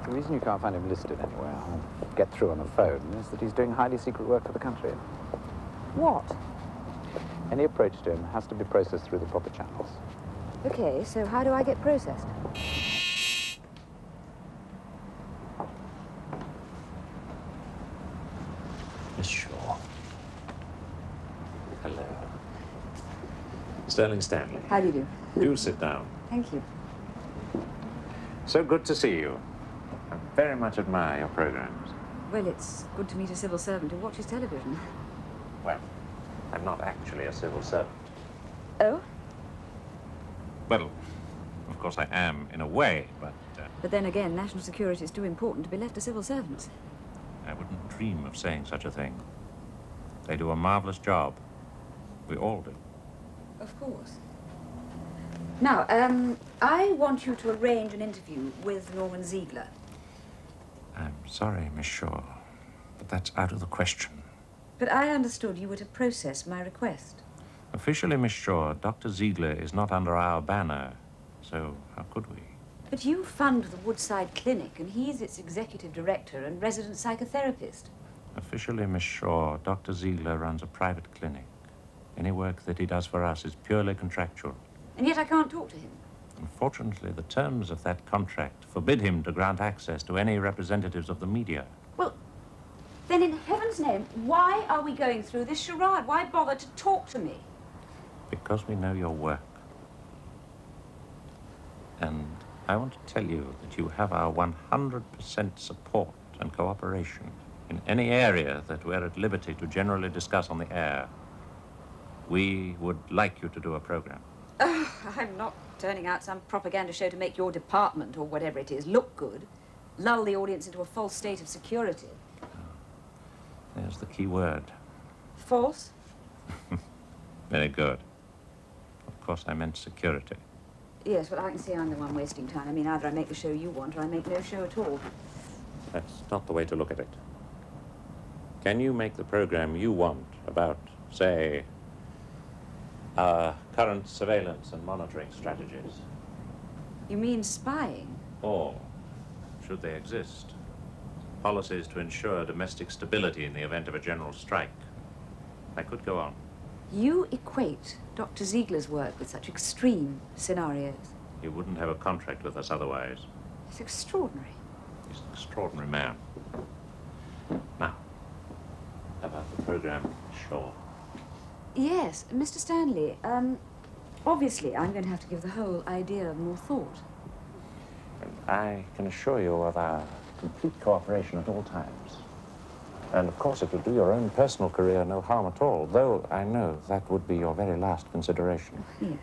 The reason you can't find him listed anywhere or get through on the phone is that he's doing highly secret work for the country. What? Any approach to him has to be processed through the proper channels. Okay, so how do I get processed? Miss Shaw. Hello. Sterling Stanley. How do you do? Do sit down. Thank you. So good to see you. I very much admire your programs. Well, it's good to meet a civil servant who watches television. Well, I'm not actually a civil servant. Oh? Well, of course I am, in a way, but... But then again, national security is too important to be left to civil servants. I wouldn't dream of saying such a thing. They do a marvelous job. We all do. Of course. Now, I want you to arrange an interview with Norman Ziegler. I'm sorry, Miss Shaw, but that's out of the question. But I understood you were to process my request. Officially, Miss Shaw, Dr. Ziegler is not under our banner, so how could we? But you fund the Woodside Clinic, and he's its executive director and resident psychotherapist. Officially, Miss Shaw, Dr. Ziegler runs a private clinic. Any work that he does for us is purely contractual. And yet I can't talk to him. Unfortunately, the terms of that contract forbid him to grant access to any representatives of the media. Well, then in heaven's name, why are we going through this charade? Why bother to talk to me? Because we know your work. And I want to tell you that you have our 100% support and cooperation in any area that we're at liberty to generally discuss on the air. We would like you to do a program. I'm not turning out some propaganda show to make your department, or whatever it is, look good. Lull the audience into a false state of security. There's the key word. False? Very good. Of course, I meant security. Yes, well, I can see I'm the one wasting time. I mean, either I make the show you want, or I make no show at all. That's not the way to look at it. Can you make the program you want about, say, our current surveillance and monitoring strategies? You mean spying? Or, should they exist, policies to ensure domestic stability in the event of a general strike? I could go on. You equate Dr. Ziegler's work with such extreme scenarios. He wouldn't have a contract with us otherwise. It's extraordinary. He's an extraordinary man. Now, about the program, sure. Yes, Mr. Stanley, obviously I'm going to have to give the whole idea more thought. And I can assure you of our complete cooperation at all times. And of course, it would do your own personal career no harm at all, though I know that would be your very last consideration. Yes.